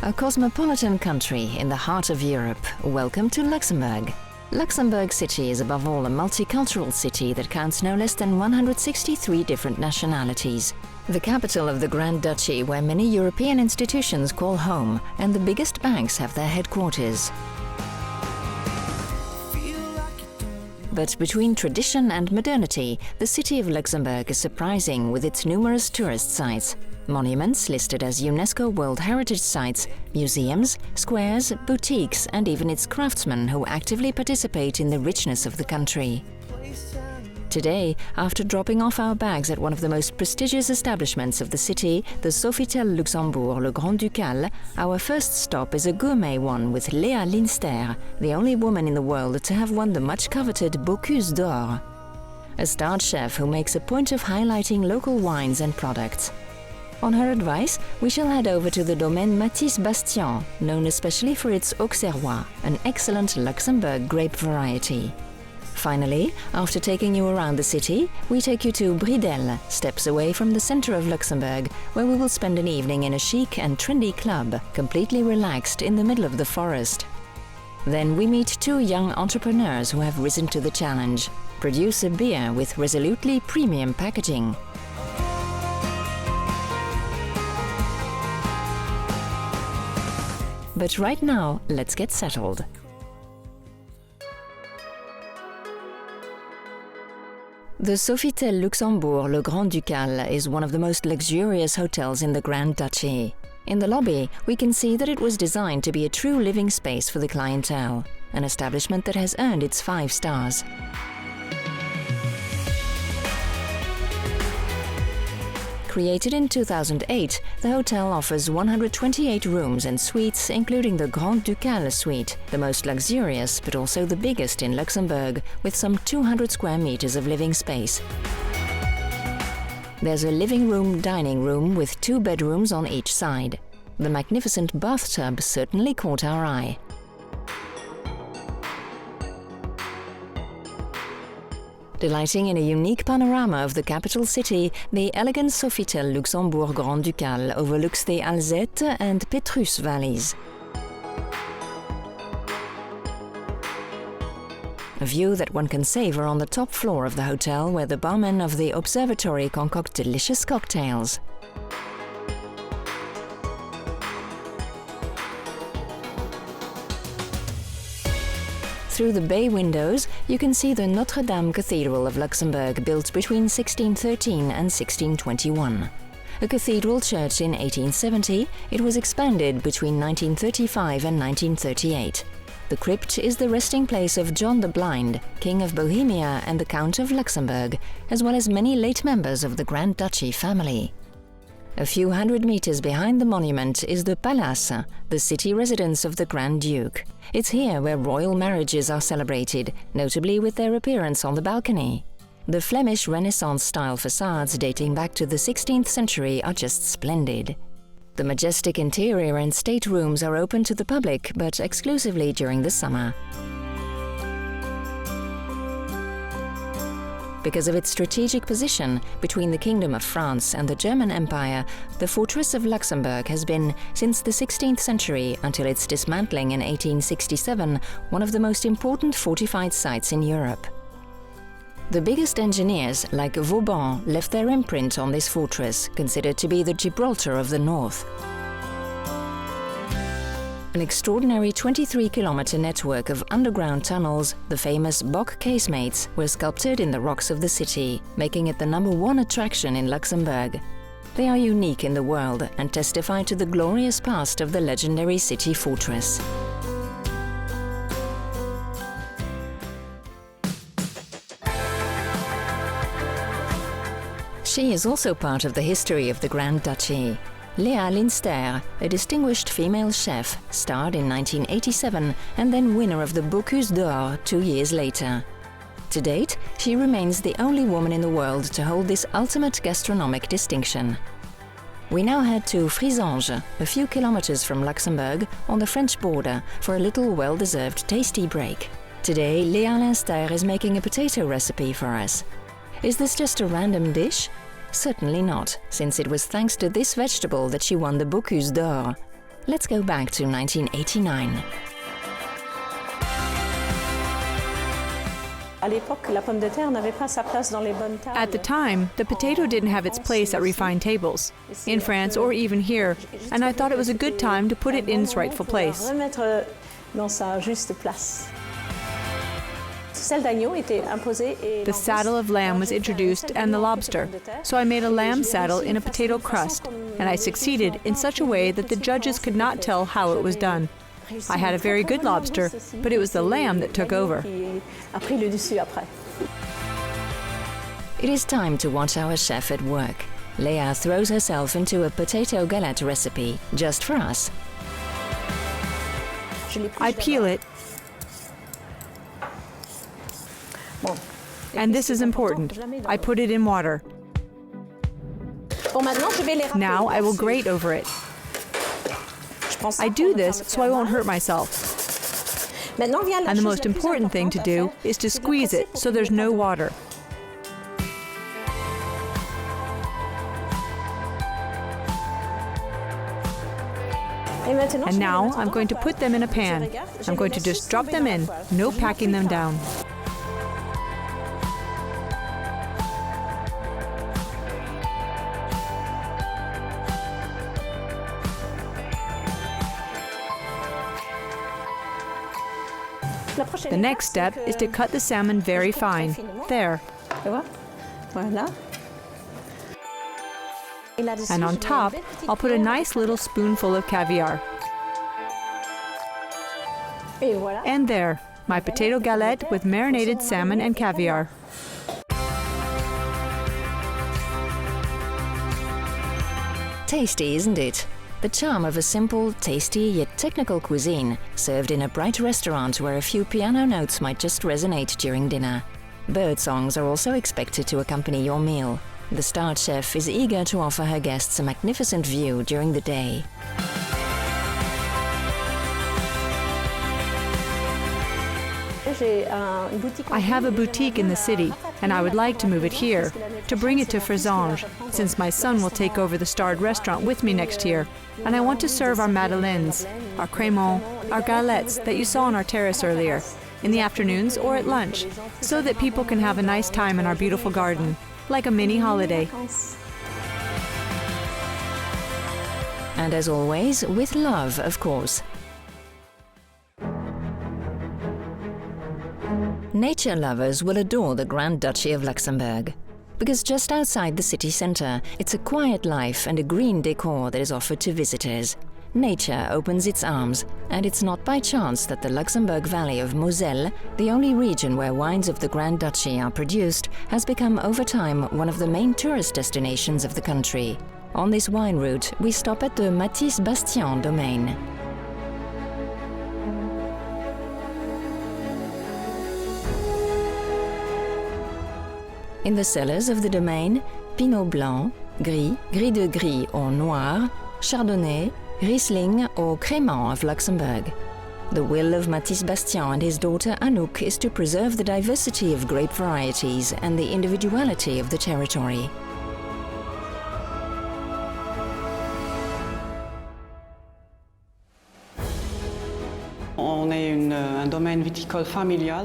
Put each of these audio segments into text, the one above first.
A cosmopolitan country in the heart of Europe, welcome to Luxembourg. Luxembourg City is above all a multicultural city that counts no less than 163 different nationalities. The capital of the Grand Duchy, where many European institutions call home and the biggest banks have their headquarters. But between tradition and modernity, the city of Luxembourg is surprising with its numerous tourist sites. Monuments listed as UNESCO World Heritage Sites, museums, squares, boutiques, and even its craftsmen who actively participate in the richness of the country. Today, after dropping off our bags at one of the most prestigious establishments of the city, the Sofitel Luxembourg Grand Ducal, our first stop is a gourmet one with Léa Linster, the only woman in the world to have won the much coveted Bocuse d'Or. A starred chef who makes a point of highlighting local wines and products. On her advice, we shall head over to the domaine Matisse Bastien, known especially for its Auxerrois, an excellent Luxembourg grape variety. Finally, after taking you around the city, we take you to Bridel, steps away from the center of Luxembourg, where we will spend an evening in a chic and trendy club, completely relaxed in the middle of the forest. Then we meet two young entrepreneurs who have risen to the challenge: produce a beer with resolutely premium packaging. But right now, let's get settled. The Sofitel Luxembourg Grand Ducal is one of the most luxurious hotels in the Grand Duchy. In the lobby, we can see that it was designed to be a true living space for the clientele, an establishment that has earned its 5 stars. Created in 2008, the hotel offers 128 rooms and suites, including the Grand Ducal suite, the most luxurious but also the biggest in Luxembourg, with some 200 square meters of living space. There's a living room, dining room with 2 bedrooms on each side. The magnificent bathtub certainly caught our eye. Delighting in a unique panorama of the capital city, the elegant Sofitel Luxembourg Grand Ducal overlooks the Alzette and Petrus valleys. A view that one can savor on the top floor of the hotel, where the barmen of the observatory concoct delicious cocktails. Through the bay windows, you can see the Notre Dame Cathedral of Luxembourg, built between 1613 and 1621. A cathedral church in 1870, it was expanded between 1935 and 1938. The crypt is the resting place of John the Blind, King of Bohemia and the Count of Luxembourg, as well as many late members of the Grand Duchy family. A few hundred meters behind the monument is the Palace, the city residence of the Grand Duke. It's here where royal marriages are celebrated, notably with their appearance on the balcony. The Flemish Renaissance-style facades dating back to the 16th century are just splendid. The majestic interior and staterooms are open to the public, but exclusively during the summer. Because of its strategic position between the Kingdom of France and the German Empire, the fortress of Luxembourg has been, since the 16th century until its dismantling in 1867, one of the most important fortified sites in Europe. The biggest engineers, like Vauban, left their imprint on this fortress, considered to be the Gibraltar of the North. An extraordinary 23-kilometer network of underground tunnels, the famous Bock casemates, were sculpted in the rocks of the city, making it the #1 attraction in Luxembourg. They are unique in the world and testify to the glorious past of the legendary city fortress. She is also part of the history of the Grand Duchy. Léa Linster, a distinguished female chef, starred in 1987 and then winner of the Bocuse d'Or 2 years later. To date, she remains the only woman in the world to hold this ultimate gastronomic distinction. We now head to Frisange, a few kilometers from Luxembourg, on the French border, for a little well-deserved tasty break. Today, Léa Linster is making a potato recipe for us. Is this just a random dish? Certainly not, since it was thanks to this vegetable that she won the Bocuse d'Or. Let's go back to 1989. At the time, the potato didn't have its place at refined tables, in France or even here, and I thought it was a good time to put it in its rightful place. The saddle of lamb was introduced and the lobster, so I made a lamb saddle in a potato crust, and I succeeded in such a way that the judges could not tell how it was done. I had a very good lobster, but it was the lamb that took over. It is time to watch our chef at work. Léa throws herself into a potato galette recipe just for us. I peel it, and this is important. I put it in water. Now I will grate over it. I do this so I won't hurt myself. And the most important thing to do is to squeeze it so there's no water. And now I'm going to put them in a pan. I'm going to just drop them in, no packing them down. The next step is to cut the salmon very fine. There. And on top, I'll put a nice little spoonful of caviar. And there, my potato galette with marinated salmon and caviar. Tasty, isn't it? The charm of a simple, tasty yet technical cuisine served in a bright restaurant where a few piano notes might just resonate during dinner. Bird songs are also expected to accompany your meal. The star chef is eager to offer her guests a magnificent view during the day. I have a boutique in the city, and I would like to move it here, to bring it to Frésange, since my son will take over the starred restaurant with me next year. And I want to serve our madeleines, our créments, our galettes that you saw on our terrace earlier, in the afternoons or at lunch, so that people can have a nice time in our beautiful garden, like a mini holiday. And as always, with love, of course. Nature lovers will adore the Grand Duchy of Luxembourg, because just outside the city centre, it's a quiet life and a green decor that is offered to visitors. Nature opens its arms, and it's not by chance that the Luxembourg Valley of Moselle, the only region where wines of the Grand Duchy are produced, has become over time one of the main tourist destinations of the country. On this wine route, we stop at the Matisse-Bastien domain. In the cellars of the domain, Pinot Blanc, Gris, Gris de Gris or Noir, Chardonnay, Riesling or Crémant of Luxembourg. The will of Matisse-Bastien and his daughter Anouk is to preserve the diversity of grape varieties and the individuality of the territory.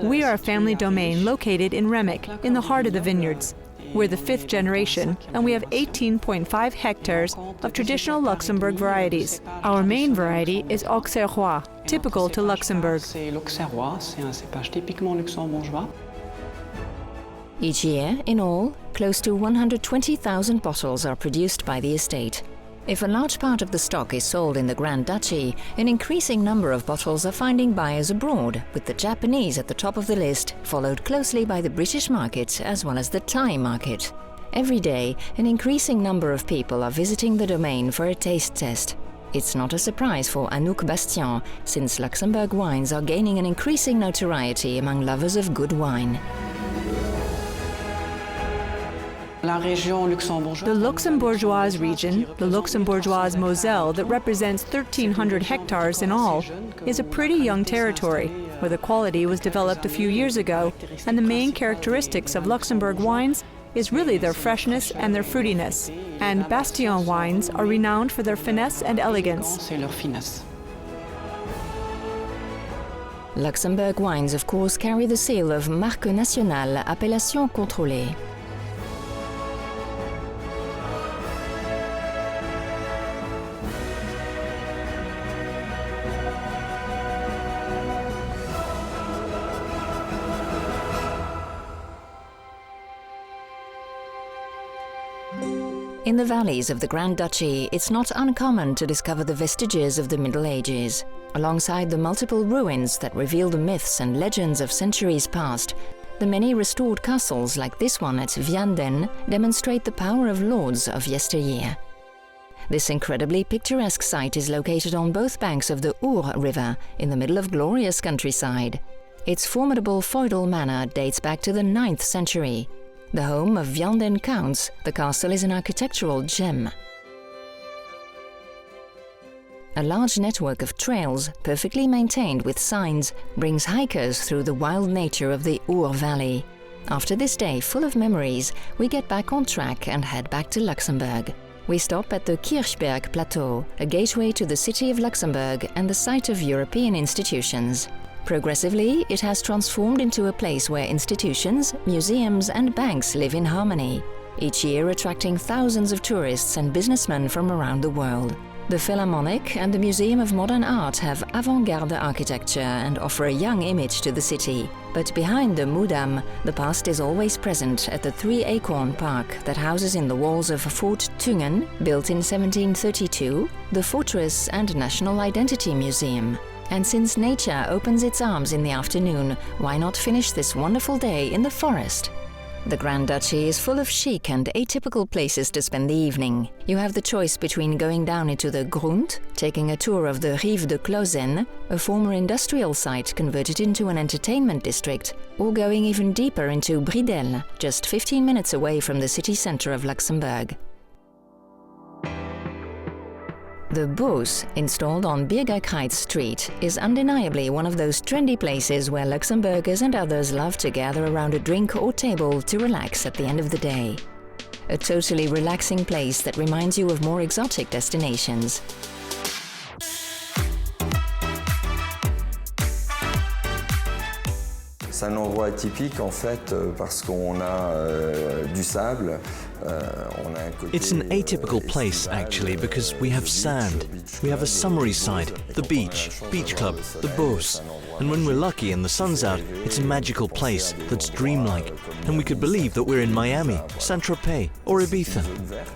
We are a family domain located in Remic, in the heart of the vineyards. We're the 5th generation, and we have 18.5 hectares of traditional Luxembourg varieties. Our main variety is Auxerrois, typical to Luxembourg. Each year, in all, close to 120,000 bottles are produced by the estate. If a large part of the stock is sold in the Grand Duchy, an increasing number of bottles are finding buyers abroad, with the Japanese at the top of the list, followed closely by the British market as well as the Thai market. Every day, an increasing number of people are visiting the domain for a taste test. It's not a surprise for Anouk Bastien, since Luxembourg wines are gaining an increasing notoriety among lovers of good wine. The Luxembourgeois region, the Luxembourgeois Moselle that represents 1,300 hectares in all, is a pretty young territory, where the quality was developed a few years ago, and the main characteristics of Luxembourg wines is really their freshness and their fruitiness, and Bastion wines are renowned for their finesse and elegance. Luxembourg wines, of course, carry the seal of Marque Nationale, Appellation Contrôlée. In the valleys of the Grand Duchy, it's not uncommon to discover the vestiges of the Middle Ages. Alongside the multiple ruins that reveal the myths and legends of centuries past, the many restored castles like this one at Vianden demonstrate the power of lords of yesteryear. This incredibly picturesque site is located on both banks of the Our River in the middle of glorious countryside. Its formidable feudal manor dates back to the 9th century. The home of Vianden counts, the castle is an architectural gem. A large network of trails, perfectly maintained with signs, brings hikers through the wild nature of the Our Valley. After this day full of memories, we get back on track and head back to Luxembourg. We stop at the Kirchberg Plateau, a gateway to the city of Luxembourg and the site of European institutions. Progressively, it has transformed into a place where institutions, museums and banks live in harmony, each year attracting thousands of tourists and businessmen from around the world. The Philharmonic and the Museum of Modern Art have avant-garde architecture and offer a young image to the city. But behind the Moudam, the past is always present at the Three Acorn Park that houses in the walls of Fort Thungen, built in 1732, the Fortress and National Identity Museum. And since nature opens its arms in the afternoon, why not finish this wonderful day in the forest? The Grand Duchy is full of chic and atypical places to spend the evening. You have the choice between going down into the Grund, taking a tour of the Rive de Clausen, a former industrial site converted into an entertainment district, or going even deeper into Bridel, just 15 minutes away from the city centre of Luxembourg. The Bocuse, installed on Bürgerkreuz Street, is undeniably one of those trendy places where Luxembourgers and others love to gather around a drink or table to relax at the end of the day. A totally relaxing place that reminds you of more exotic destinations. C'est un endroit atypique en fait parce qu'on a du sable. It's an atypical place actually because we have sand. We have a summery side, the beach club, the Bocuse. And when we're lucky and the sun's out, it's a magical place that's dreamlike. And we could believe that we're in Miami, Saint-Tropez or Ibiza.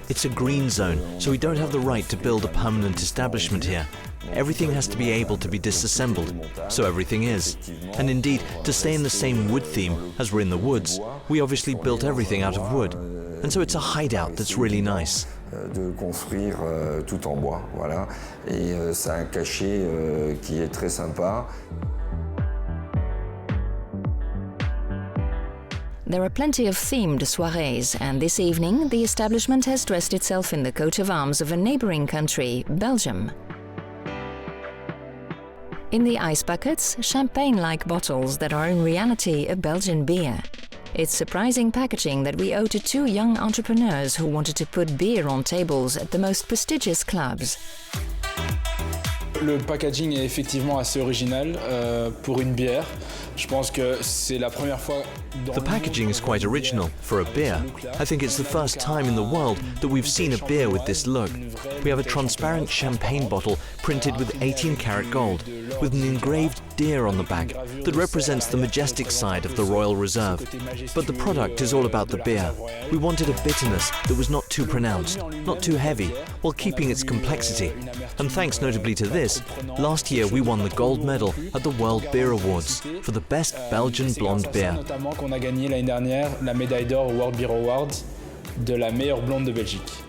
It's a green zone, so we don't have the right to build a permanent establishment here. Everything has to be able to be disassembled, so everything is. And indeed, to stay in the same wood theme as we're in the woods, we obviously built everything out of wood. And so it's a hideout that's really nice. De construire tout en bois, voilà. Et c'est un cachet qui est très sympa. There are plenty of themed soirées, and this evening the establishment has dressed itself in the coat of arms of a neighbouring country, Belgium. In the ice buckets, champagne-like bottles that are in reality a Belgian beer. It's surprising packaging that we owe to two young entrepreneurs who wanted to put beer on tables at the most prestigious clubs. Le packaging est effectivement assez original pour une bière. Je pense que c'est la première fois. The packaging is quite original for a beer. I think it's the first time in the world that we've seen a beer with this look. We have a transparent champagne bottle printed with 18-karat gold, with an engraved deer on the back that represents the majestic side of the Royal Reserve. But the product is all about the beer. We wanted a bitterness that was not too pronounced, not too heavy, while keeping its complexity. And thanks notably to this, last year we won the gold medal at the World Beer Awards for the best Belgian blonde beer. On a gagné l'année dernière la médaille d'or au World Beer Awards de la meilleure blonde de Belgique.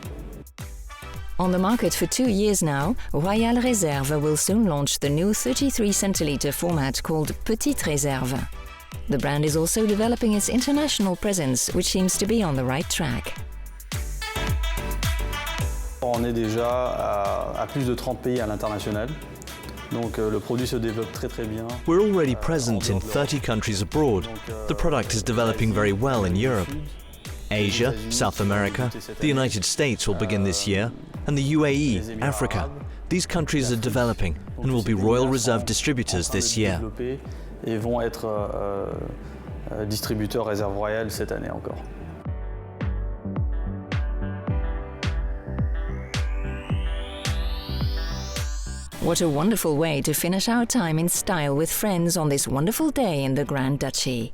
On the market for 2 years now, Royal Réserve will soon launch the new 33 centilitre format called Petite Réserve. The brand is also developing its international presence, which seems to be on the right track. On est déjà à plus de 30 pays à l'international. Donc le produit se développe très bien. We're already present in 30 countries abroad. The product is developing very well in Europe. Asia, South America, the United States will begin this year, and the UAE, Africa. These countries are developing and will be Royal Reserve distributors this year. Et vont être distributeurs réserve royale cette année encore. What a wonderful way to finish our time in style with friends on this wonderful day in the Grand Duchy.